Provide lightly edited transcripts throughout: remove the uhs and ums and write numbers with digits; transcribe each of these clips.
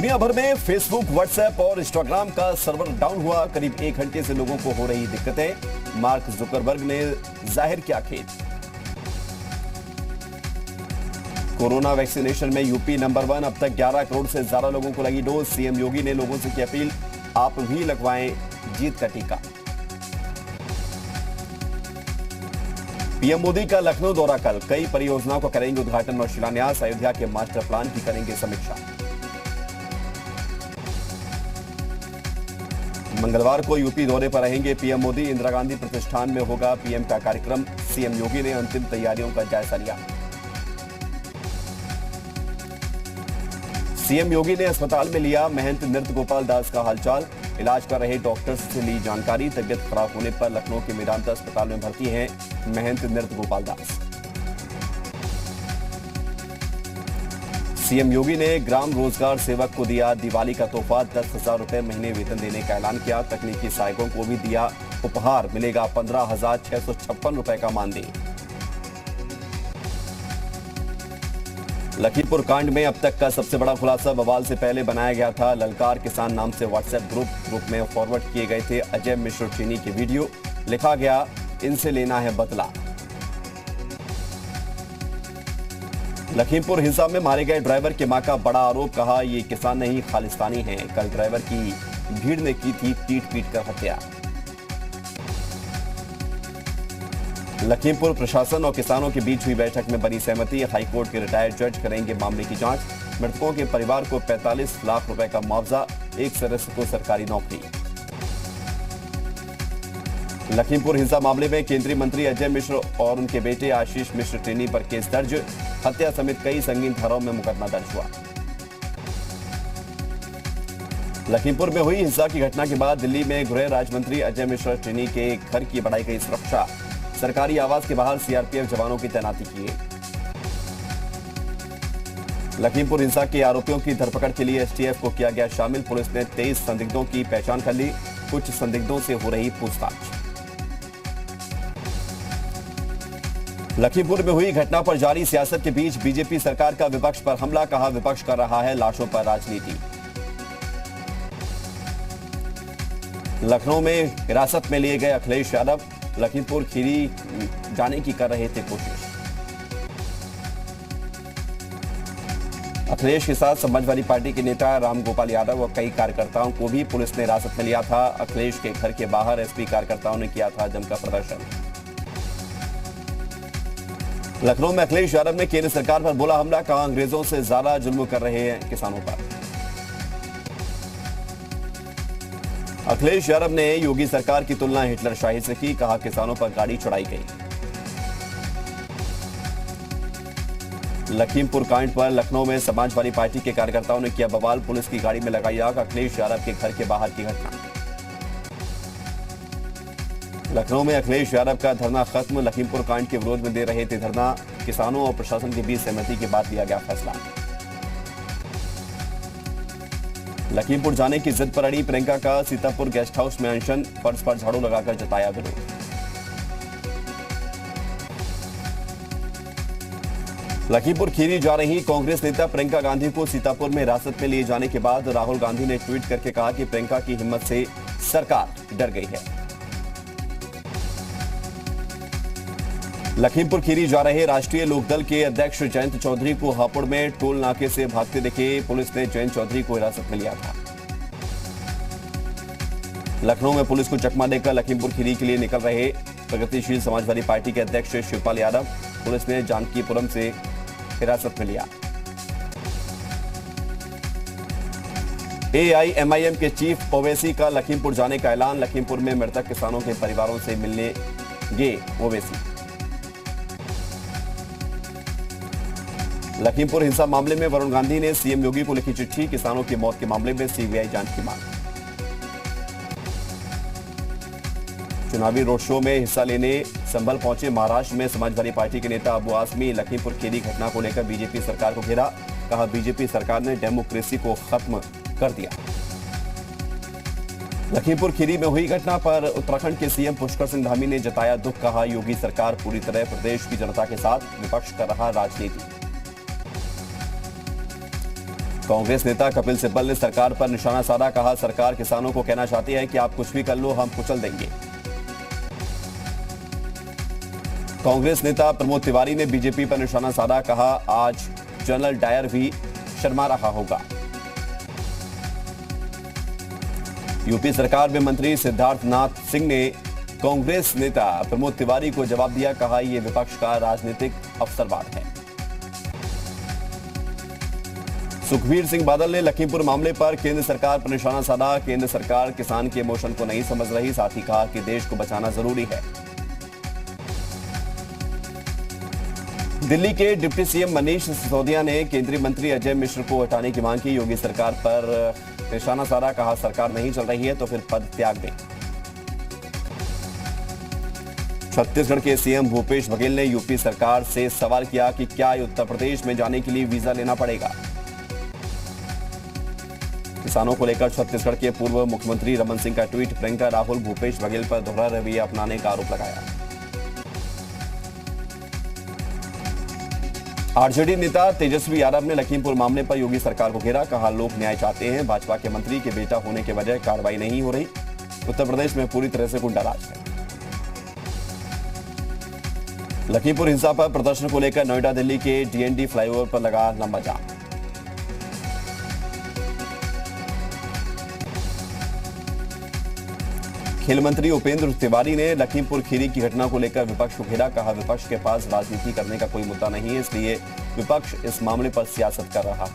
दुनिया भर में फेसबुक, व्हाट्सएप और इंस्टाग्राम का सर्वर डाउन हुआ। करीब 1 घंटे से लोगों को हो रही दिक्कतें। मार्क जुकरबर्ग ने जाहिर किया खेद। कोरोना वैक्सीनेशन में यूपी नंबर 1। अब तक 11 करोड़ से ज्यादा लोगों को लगी डोज। सीएम योगी ने लोगों से की अपील, आप भी लगवाएं जीत का टीका। पीएम मोदी का लखनऊ दौरा कल। कई परियोजनाओं का करेंगे उद्घाटन और शिलान्यास। अयोध्या के मास्टर प्लान की करेंगे समीक्षा। मंगलवार को यूपी दौरे पर रहेंगे पीएम मोदी। इंदिरा गांधी प्रतिष्ठान में होगा पीएम का कार्यक्रम। सीएम योगी ने अंतिम तैयारियों का जायजा लिया। सीएम योगी ने अस्पताल में लिया महंत नृत्य गोपाल दास का हालचाल। इलाज कर रहे डॉक्टर्स से ली जानकारी। तबियत खराब होने पर लखनऊ के मेदांता अस्पताल में भर्ती हैं महंत नृत्य गोपाल दास। सीएम योगी ने ग्राम रोजगार सेवक को दिया दिवाली का तोहफा। 10,000 रुपए महीने वेतन देने का ऐलान किया। तकनीकी सहायकों को भी दिया उपहार। मिलेगा 15,656 रुपए का मानदेय। लखीमपुर कांड में अब तक का सबसे बड़ा खुलासा। बवाल से पहले बनाया गया था ललकार किसान नाम से व्हाट्सएप ग्रुप में फॉरवर्ड किए गए थे अजय मिश्र चीनी के वीडियो। लिखा गया, इनसे लेना है बदला। लखीमपुर हिंसा में मारे गए ड्राइवर के मां का बड़ा आरोप। कहा, ये किसान नहीं खालिस्तानी हैं। कल ड्राइवर की भीड़ ने की थी पीट कर हत्या। लखीमपुर प्रशासन और किसानों के बीच हुई बैठक में बनी सहमति। हाईकोर्ट के रिटायर्ड जज करेंगे मामले की जांच। मृतकों के परिवार को 45 लाख रुपए का मुआवजा। एक सदस्य को सरकारी नौकरी। लखीमपुर हिंसा मामले में केंद्रीय मंत्री अजय मिश्र और उनके बेटे आशीष मिश्र टेनी पर केस दर्ज। हत्या समेत कई संगीन धाराओं में मुकदमा दर्ज हुआ। लखीमपुर में हुई हिंसा की घटना के बाद दिल्ली में गृह राज्य मंत्री अजय मिश्र टेनी के घर की बढ़ाई गई सुरक्षा। सरकारी आवास के बाहर सीआरपीएफ जवानों की तैनाती की है। लखीमपुर हिंसा के आरोपियों की धरपकड़ के लिए एसटीएफ को किया गया शामिल। पुलिस ने 23 संदिग्धों की पहचान कर ली। कुछ संदिग्धों से हो रही पूछताछ। लखीमपुर में हुई घटना पर जारी सियासत के बीच बीजेपी सरकार का विपक्ष पर हमला। कहा, विपक्ष कर रहा है लाशों पर राजनीति। लखनऊ में हिरासत में लिए गए अखिलेश यादव लखीमपुर खीरी जाने की कर रहे थे कोशिश। अखिलेश के साथ समाजवादी पार्टी के नेता रामगोपाल यादव और कई कार्यकर्ताओं को भी पुलिस ने हिरासत में लिया था। अखिलेश के घर के बाहर एसपी कार्यकर्ताओं ने किया था जमकर प्रदर्शन। लखनऊ में अखिलेश यादव ने केंद्र सरकार पर बोला हमला। कहा, अंग्रेजों से ज्यादा जुल्म कर रहे हैं किसानों पर। अखिलेश यादव ने योगी सरकार की तुलना हिटलरशाही से की। कहा, किसानों पर गाड़ी चढ़ाई गई। लखीमपुर कांड पर लखनऊ में समाजवादी पार्टी के कार्यकर्ताओं ने किया बवाल। पुलिस की गाड़ी में लगाई आग। अखिलेश यादव के घर के बाहर की घटना। लखनऊ में अखिलेश यादव का धरना खत्म। लखीमपुर कांड के विरोध में दे रहे थे धरना। किसानों और प्रशासन के बीच सहमति के बाद लिया गया फैसला। लखीमपुर जाने की जिद पर अड़ी प्रियंका का सीतापुर गेस्ट हाउस में अनशन। फर्श पर झाड़ू लगाकर जताया विरोध। लखीमपुर खीरी जा रही कांग्रेस नेता प्रियंका गांधी को सीतापुर में हिरासत में लिए जाने के बाद राहुल गांधी ने ट्वीट करके कहा कि प्रियंका की हिम्मत से सरकार डर गई है। लखीमपुर खीरी जा रहे राष्ट्रीय लोकदल के अध्यक्ष जयंत चौधरी को हापुड़ में टोल नाके से भागते देखे पुलिस ने जयंत चौधरी को हिरासत में लिया था। लखनऊ में पुलिस को चकमा देकर लखीमपुर खीरी के लिए निकल रहे प्रगतिशील समाजवादी पार्टी के अध्यक्ष शिवपाल यादव पुलिस ने जानकीपुरम से हिरासत में लिया। एआईएमआईएम के चीफ ओवैसी का लखीमपुर जाने का ऐलान। लखीमपुर में मृतक किसानों के परिवारों से मिलने गए ओवैसी। लखीमपुर हिंसा मामले में वरुण गांधी ने सीएम योगी को लिखी चिट्ठी। किसानों की मौत के मामले में सीबीआई जांच की मांग। चुनावी रोड शो में हिस्सा लेने संभल पहुंचे महाराष्ट्र में समाजवादी पार्टी के नेता अबू आजमी। लखीमपुर खीरी घटना को लेकर बीजेपी सरकार को घेरा। कहा, बीजेपी सरकार ने डेमोक्रेसी को खत्म कर दिया। लखीमपुर खीरी में हुई घटना पर उत्तराखंड के सीएम पुष्कर सिंह धामी ने जताया दुख। कहा, योगी सरकार पूरी तरह प्रदेश की जनता के साथ विपक्ष कर रहा राजनीति। कांग्रेस नेता कपिल सिब्बल ने सरकार पर निशाना साधा, कहा सरकार किसानों को कहना चाहती है कि आप कुछ भी कर लो, हम कुचल देंगे। कांग्रेस नेता प्रमोद तिवारी ने बीजेपी पर निशाना साधा, कहा आज जनरल डायर भी शर्मा रहा होगा। यूपी सरकार में मंत्री सिद्धार्थनाथ सिंह ने कांग्रेस नेता प्रमोद तिवारी को जवाब दिया, कहा यह विपक्ष का राजनीतिक अवसरवाद है। सुखबीर सिंह बादल ने लखीमपुर मामले पर केंद्र सरकार पर निशाना साधा, केंद्र सरकार किसान के इमोशन को नहीं समझ रही, साथ ही कहा कि देश को बचाना जरूरी है। दिल्ली के डिप्टी सीएम मनीष सिसोदिया ने केंद्रीय मंत्री अजय मिश्र को हटाने की मांग की, योगी सरकार पर निशाना साधा, कहा सरकार नहीं चल रही है तो फिर पद त्याग दें। छत्तीसगढ़ के सीएम भूपेश बघेल ने यूपी सरकार से सवाल किया कि क्या उत्तर प्रदेश में जाने के लिए वीजा लेना पड़ेगा। किसानों को लेकर छत्तीसगढ़ के पूर्व मुख्यमंत्री रमन सिंह का ट्वीट, प्रियंका राहुल भूपेश बघेल पर दोहरा रवैया अपनाने का आरोप लगाया। आरजेडी नेता तेजस्वी यादव ने लखीमपुर मामले पर योगी सरकार को घेरा, कहा लोग न्याय चाहते हैं, भाजपा के मंत्री के बेटा होने के वजह कार्रवाई नहीं हो रही, उत्तर प्रदेश में पूरी तरह से गुंडाराज है। लखीमपुर हिंसा पर प्रदर्शन को लेकर नोएडा दिल्ली के डीएनडी फ्लाईओवर पर लगा लंबा जाम। खेल मंत्री उपेंद्र तिवारी ने लखीमपुर खीरी की घटना को लेकर विपक्ष को घेरा, कहा विपक्ष के पास राजनीति करने का कोई मुद्दा नहीं है, इसलिए विपक्ष इस मामले पर सियासत कर रहा है।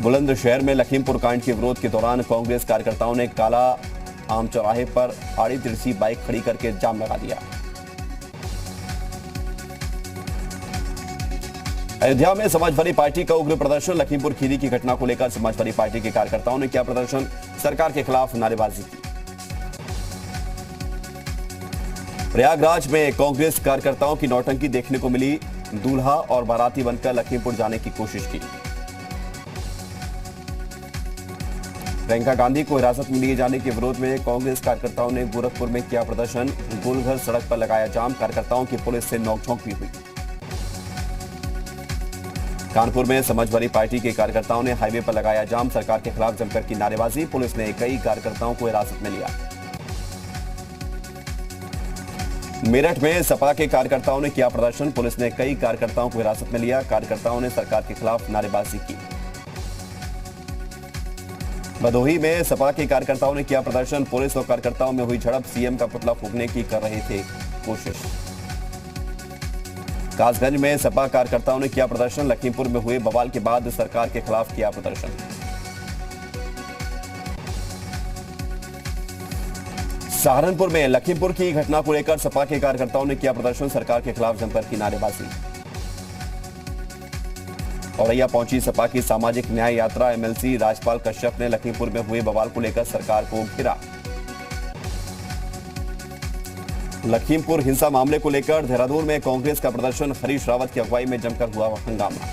बुलंदशहर में लखीमपुर कांड के विरोध के दौरान कांग्रेस कार्यकर्ताओं ने काला आम चौराहे पर आड़ी तिरछी बाइक खड़ी करके जाम लगा दिया। अयोध्या में समाजवादी पार्टी का उग्र प्रदर्शन, लखीमपुर खीरी की घटना को लेकर समाजवादी पार्टी के कार्यकर्ताओं ने किया प्रदर्शन, सरकार के खिलाफ नारेबाजी की। प्रयागराज में कांग्रेस कार्यकर्ताओं की नौटंकी देखने को मिली, दूल्हा और बाराती बनकर लखीमपुर जाने की कोशिश की। प्रियंका गांधी को हिरासत में लिए जाने के विरोध में कांग्रेस कार्यकर्ताओं ने गोरखपुर में किया प्रदर्शन, गोलघर सड़क पर लगाया जाम, कार्यकर्ताओं की पुलिस से नोकझोंक भी हुई। कानपुर में समाजवादी पार्टी के कार्यकर्ताओं ने हाईवे पर लगाया जाम, सरकार के खिलाफ जमकर की नारेबाजी, पुलिस ने कई कार्यकर्ताओं को हिरासत में लिया। मेरठ में सपा के कार्यकर्ताओं ने किया प्रदर्शन, पुलिस ने कई कार्यकर्ताओं को हिरासत में लिया, कार्यकर्ताओं ने सरकार के खिलाफ नारेबाजी की। भदोही में सपा के कार्यकर्ताओं ने किया प्रदर्शन, पुलिस और कार्यकर्ताओं में हुई झड़प, सीएम का पुतला फूंकने की कर रहे थे कोशिश। कासगंज में सपा कार्यकर्ताओं ने किया प्रदर्शन, लखीमपुर में हुए बवाल के बाद सरकार के खिलाफ किया प्रदर्शन। सहारनपुर में लखीमपुर की घटना को लेकर सपा के कार्यकर्ताओं ने किया प्रदर्शन, सरकार के खिलाफ जमकर की नारेबाजी। औरैया पहुंची सपा की सामाजिक न्याय यात्रा, एमएलसी राजपाल कश्यप ने लखीमपुर में हुए बवाल को लेकर सरकार को घेरा। लखीमपुर हिंसा मामले को लेकर देहरादून में कांग्रेस का प्रदर्शन, हरीश रावत की अगुवाई में जमकर हुआ हंगामा।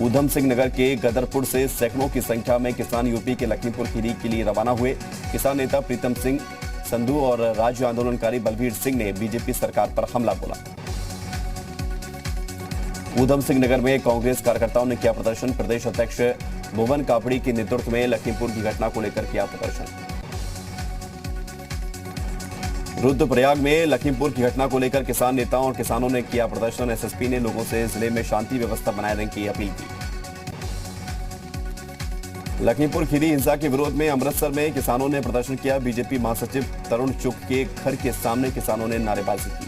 ऊधम सिंह नगर के गदरपुर से सैकड़ों की संख्या में किसान यूपी के लखीमपुर खीरी के लिए रवाना हुए। किसान नेता प्रीतम सिंह संधू और राज्य आंदोलनकारी बलबीर सिंह ने बीजेपी सरकार पर हमला बोला। ऊधम सिंह नगर में कांग्रेस कार्यकर्ताओं ने किया प्रदर्शन, प्रदेश अध्यक्ष भुवन कापड़ी के नेतृत्व में लखीमपुर की घटना को लेकर किया प्रदर्शन। रुद्रप्रयाग में लखीमपुर की घटना को लेकर किसान नेताओं और किसानों ने किया प्रदर्शन, एसएसपी ने लोगों से जिले में शांति व्यवस्था बनाए रखने की अपील की। लखीमपुर खीरी हिंसा के विरोध में अमृतसर में किसानों ने प्रदर्शन किया, बीजेपी महासचिव तरुण चुग के घर के सामने किसानों ने नारेबाजी की।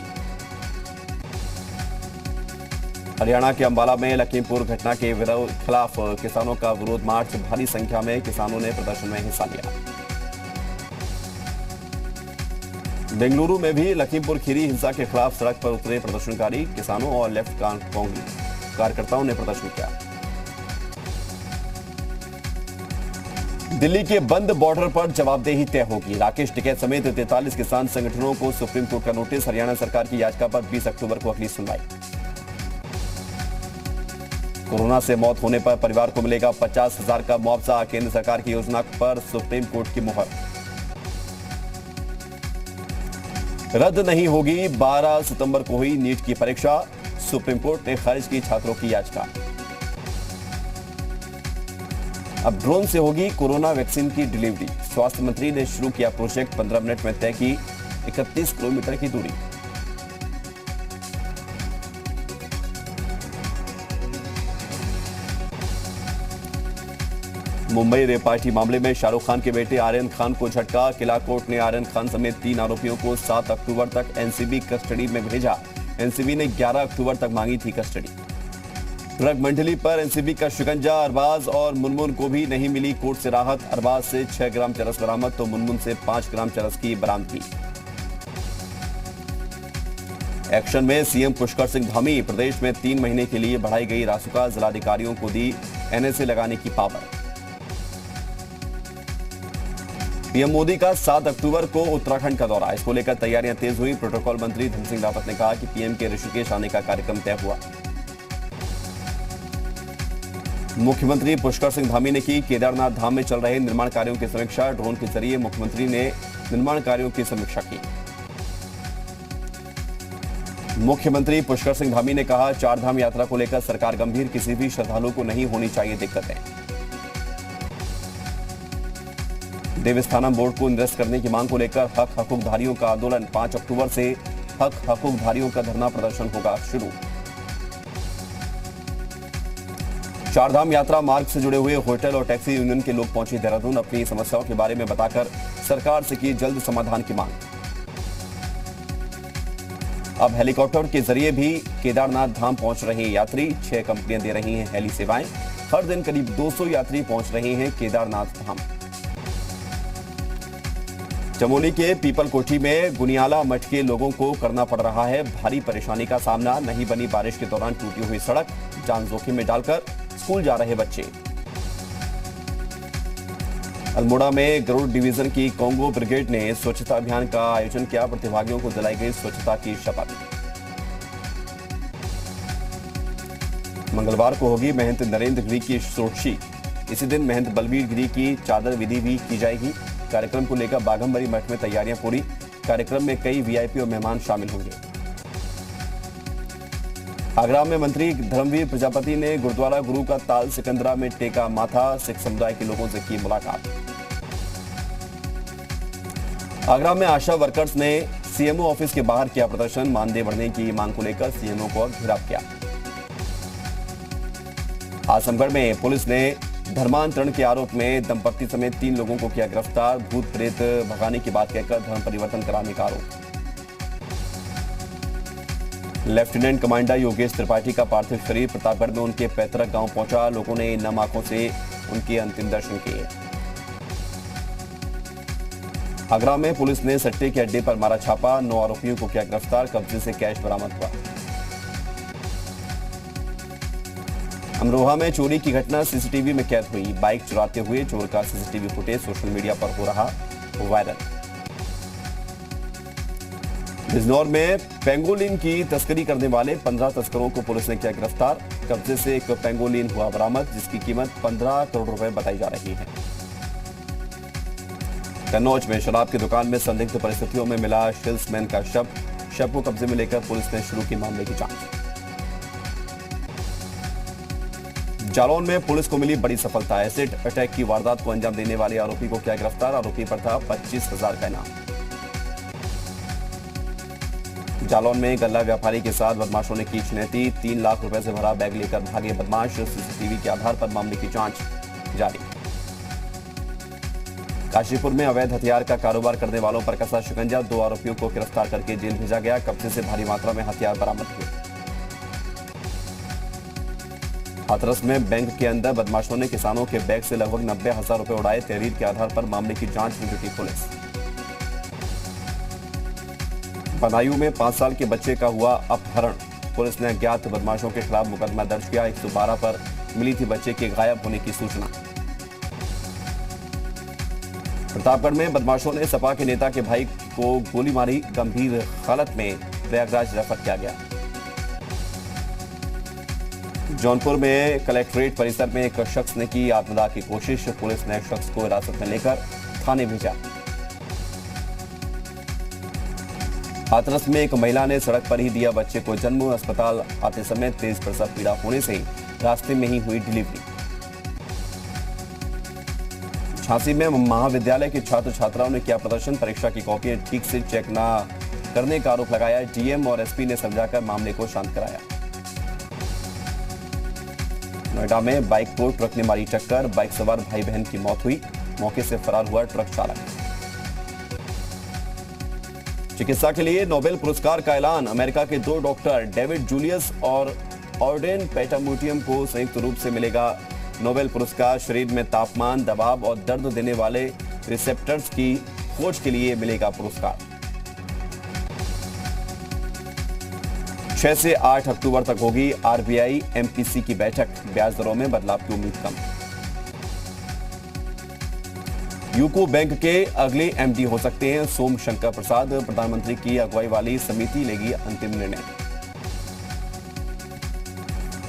हरियाणा के अंबाला में लखीमपुर घटना के खिलाफ किसानों का विरोध मार्च, भारी संख्या में किसानों ने प्रदर्शन में हिस्सा लिया। बेंगलुरु में भी लखीमपुर खीरी हिंसा के खिलाफ सड़क पर उतरे प्रदर्शनकारी, किसानों और लेफ्ट कांग्रेस कार्यकर्ताओं ने प्रदर्शन किया। दिल्ली के बंद बॉर्डर पर जवाबदेही तय होगी, राकेश टिकैत समेत 43 किसान संगठनों को सुप्रीम कोर्ट का नोटिस, हरियाणा सरकार की याचिका पर 20 अक्टूबर को अगली सुनवाई। कोरोना से मौत होने पर परिवार को मिलेगा 50,000 का मुआवजा, केंद्र सरकार की योजना पर सुप्रीम कोर्ट की मुहर। रद्द नहीं होगी 12 सितंबर को हुई नीट की परीक्षा, सुप्रीम कोर्ट ने खारिज की छात्रों की याचिका। अब ड्रोन से होगी कोरोना वैक्सीन की डिलीवरी। स्वास्थ्य मंत्री ने शुरू किया प्रोजेक्ट। 15 मिनट में तय की 31 किलोमीटर की दूरी। मुंबई रेप पार्टी मामले में शाहरुख खान के बेटे आर्यन खान को झटका। किला कोर्ट ने आर्यन खान समेत 3 आरोपियों को 7 अक्टूबर तक एनसीबी कस्टडी में भेजा। एनसीबी ने 11 अक्टूबर तक मांगी थी कस्टडी। ड्रग मंडली पर एनसीबी का शिकंजा। अरबाज और मुनमुन को भी नहीं मिली कोर्ट से राहत। अरबाज से 6 ग्राम चरस बरामद तो मुनमुन से 5 ग्राम चरस की बरामदगी। एक्शन में सीएम पुष्कर सिंह धामी। प्रदेश में 3 महीने के लिए बढ़ाई गई रासुका। जिलाधिकारियों को दी एनएसए लगाने की पावर। पीएम मोदी का 7 अक्टूबर को उत्तराखंड का दौरा। इसको लेकर तैयारियां तेज हुई। प्रोटोकॉल मंत्री धन सिंह रावत ने कहा कि पीएम के ऋषिकेश आने का कार्यक्रम तय हुआ। मुख्यमंत्री पुष्कर सिंह धामी ने की केदारनाथ धाम में चल रहे निर्माण कार्यों की समीक्षा। ड्रोन के जरिए मुख्यमंत्री ने निर्माण कार्यों की समीक्षा की। मुख्यमंत्री पुष्कर सिंह धामी ने कहा, 4 धाम यात्रा को लेकर सरकार गंभीर। किसी भी श्रद्धालु को नहीं होनी चाहिए दिक्कतें। देवस्थानम बोर्ड को निरस्त करने की मांग को लेकर हक हकूकधारियों का आंदोलन। 5 अक्टूबर से हक हकूकधारियों का धरना प्रदर्शन होगा शुरू। 4 धाम यात्रा मार्ग से जुड़े हुए होटल और टैक्सी यूनियन के लोग पहुंचे देहरादून। अपनी समस्याओं के बारे में बताकर सरकार से की जल्द समाधान की मांग। अब हेलीकॉप्टर के जरिए भी केदारनाथ धाम पहुंच रहे यात्री। 6 कंपनियां दे रही हैं हेली सेवाएं। हर दिन करीब 200 यात्री पहुंच रहे हैं केदारनाथ धाम। चमोली के पीपल कोठी में गुनियाला मठ के लोगों को करना पड़ रहा है भारी परेशानी का सामना। नहीं बनी बारिश के दौरान टूटी हुई सड़क। जान जोखिम में डालकर स्कूल जा रहे बच्चे। अल्मोड़ा में गरुड़ डिवीजन की कांगो ब्रिगेड ने स्वच्छता अभियान का आयोजन किया। प्रतिभागियों को दिलाई गई स्वच्छता की शपथ। मंगलवार को होगी महंत नरेंद्र गिरी की सोची। इसी दिन महंत बलबीर गिरी की चादर विधि भी की जाएगी। कार्यक्रम को लेकर बाघंबरी मठ में तैयारियां पूरी। कार्यक्रम में कई वीआईपी और मेहमान शामिल होंगे। आगरा में मंत्री धर्मवीर प्रजापति ने गुरुद्वारा गुरु का ताल सिकंदरा में टेका माथा। सिख समुदाय के लोगों से की मुलाकात। आगरा में आशा वर्कर्स ने सीएमओ ऑफिस के बाहर किया प्रदर्शन। मानदेय बढ़ने की मांग को लेकर सीएमओ को घेराव किया। आजमगढ़ में पुलिस ने धर्मांतरण के आरोप में दंपत्ति समेत 3 लोगों को किया गिरफ्तार। भूत प्रेत भगाने की बात कहकर धर्म परिवर्तन कराने का आरोप। लेफ्टिनेंट कमांडर योगेश त्रिपाठी का पार्थिव शरीर प्रतापगढ़ में उनके पैतृक गांव पहुंचा। लोगों ने नम आंखों से उनके अंतिम दर्शन किए। आगरा में पुलिस ने सट्टे के अड्डे पर मारा छापा। 9 आरोपियों को किया गिरफ्तार। कब्जे से कैश बरामद हुआ। अमरोहा में चोरी की घटना सीसीटीवी में कैद हुई। बाइक चुराते हुए चोर का सीसीटीवी फुटेज सोशल मीडिया पर हो रहा वायरल। बिजनौर में पेंगोलिन की तस्करी करने वाले 15 तस्करों को पुलिस ने किया गिरफ्तार। कब्जे से एक पेंगोलिन हुआ बरामद, जिसकी कीमत 15 करोड़ रुपए बताई जा रही है। कन्नौज में शराब की दुकान में संदिग्ध परिस्थितियों में मिला सेल्समैन का शव। शव को कब्जे में लेकर पुलिस ने शुरू की मामले की जांच। जालौन में पुलिस को मिली बड़ी सफलता। एसिड अटैक की वारदात को अंजाम देने वाले आरोपी को किया गिरफ्तार। आरोपी पर था 25,000 का इनाम। जालौन में गल्ला व्यापारी के साथ बदमाशों ने की छिनैती। 3 लाख रुपए से भरा बैग लेकर भागे बदमाश। सीसीटीवी के आधार पर मामले की जांच जारी। काशीपुर में अवैध हथियार का कारोबार करने वालों पर कसा शिकंजा। 2 आरोपियों को गिरफ्तार करके जेल भेजा गया। कब्जे से भारी मात्रा में हथियार बरामद हुए। हाथरस में बैंक के अंदर बदमाशों ने किसानों के बैग से लगभग 90,000 रुपए उड़ाए। तहरीर के आधार पर मामले की जांच में जुटी पुलिस। बदायूं में 5 साल के बच्चे का हुआ अपहरण। पुलिस ने अज्ञात बदमाशों के खिलाफ मुकदमा दर्ज किया। 112 पर मिली थी बच्चे के गायब होने की सूचना। प्रतापगढ़ में बदमाशों ने सपा के नेता के भाई को गोली मारी। गंभीर हालत में प्रयागराज रेफर किया गया। जौनपुर में कलेक्ट्रेट परिसर में एक शख्स ने की आत्मदाह की कोशिश। पुलिस ने शख्स को हिरासत में लेकर थाने भेजा। हाथरस में एक महिला ने सड़क पर ही दिया बच्चे को जन्म। अस्पताल आते समय तेज प्रसव पीड़ा होने से रास्ते में ही हुई डिलीवरी। झांसी में महाविद्यालय के छात्र छात्राओं ने किया प्रदर्शन। परीक्षा की कॉपियां ठीक से चेक न करने का आरोप लगाया। डीएम और एसपी ने समझाकर मामले को शांत कराया। नोएडा में बाइक को ट्रक ने मारी टक्कर। बाइक सवार भाई बहन की मौत हुई। मौके से फरार हुआ ट्रक चालक। चिकित्सा के लिए नोबेल पुरस्कार का ऐलान। अमेरिका के 2 डॉक्टर डेविड जूलियस और ऑर्डेन पेटामुटियम को संयुक्त रूप से मिलेगा नोबेल पुरस्कार। शरीर में तापमान, दबाव और दर्द देने वाले रिसेप्टर्स की खोज के लिए मिलेगा पुरस्कार। 6 से 8 अक्टूबर तक होगी आरबीआई एमपीसी की बैठक। ब्याज दरों में बदलाव की उम्मीद कम। यूको बैंक के अगले एमडी हो सकते हैं सोम शंकर प्रसाद। प्रधानमंत्री की अगुवाई वाली समिति लेगी अंतिम निर्णय।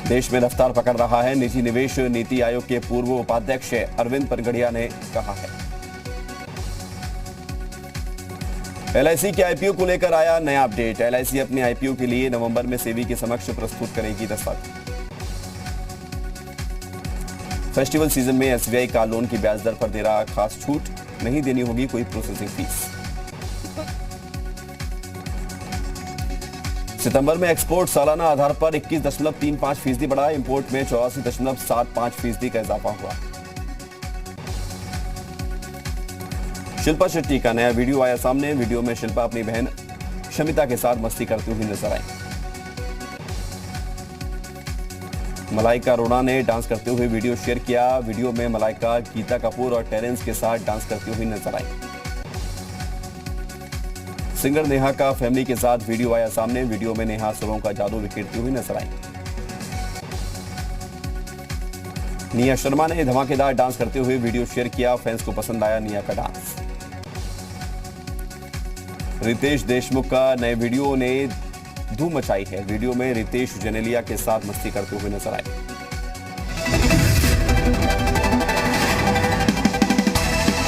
देश में रफ्तार पकड़ रहा है निजी निवेश। नीति आयोग के पूर्व उपाध्यक्ष अरविंद पनगड़िया ने कहा है। एलआईसी के आईपीओ को लेकर आया नया अपडेट। एलआईसी अपने आईपीओ के लिए नवंबर में सेबी के समक्ष प्रस्तुत करेगी दस्तावेज। फेस्टिवल सीजन में एसबीआई कार लोन की ब्याज दर पर दे रहा खास छूट। नहीं देनी होगी कोई प्रोसेसिंग फीस। सितंबर में एक्सपोर्ट सालाना आधार पर 21.35% बढ़ा। इंपोर्ट में 84.75% का इजाफा हुआ। शिल्पा शेट्टी का नया वीडियो आया सामने। वीडियो में शिल्पा अपनी बहन शमिता के साथ मस्ती करती हुई नजर आई। मलाइका अरोड़ा ने डांस करते हुए वीडियो शेयर किया। वीडियो में मलाइका गीता कपूर और टेरेंस के साथ डांस करती हुई नजर आई। सिंगर नेहा का फैमिली के साथ वीडियो आया सामने। वीडियो में नेहा सुरों का जादू बिखेरती हुई नजर आई। निया शर्मा ने धमाकेदार डांस करते हुए वीडियो शेयर किया। फैंस को पसंद आया निया का डांस। रितेश देशमुख का नए वीडियो ने धूम मचाई है। वीडियो में रितेश जेनेलिया के साथ मस्ती करते हुए नजर आए।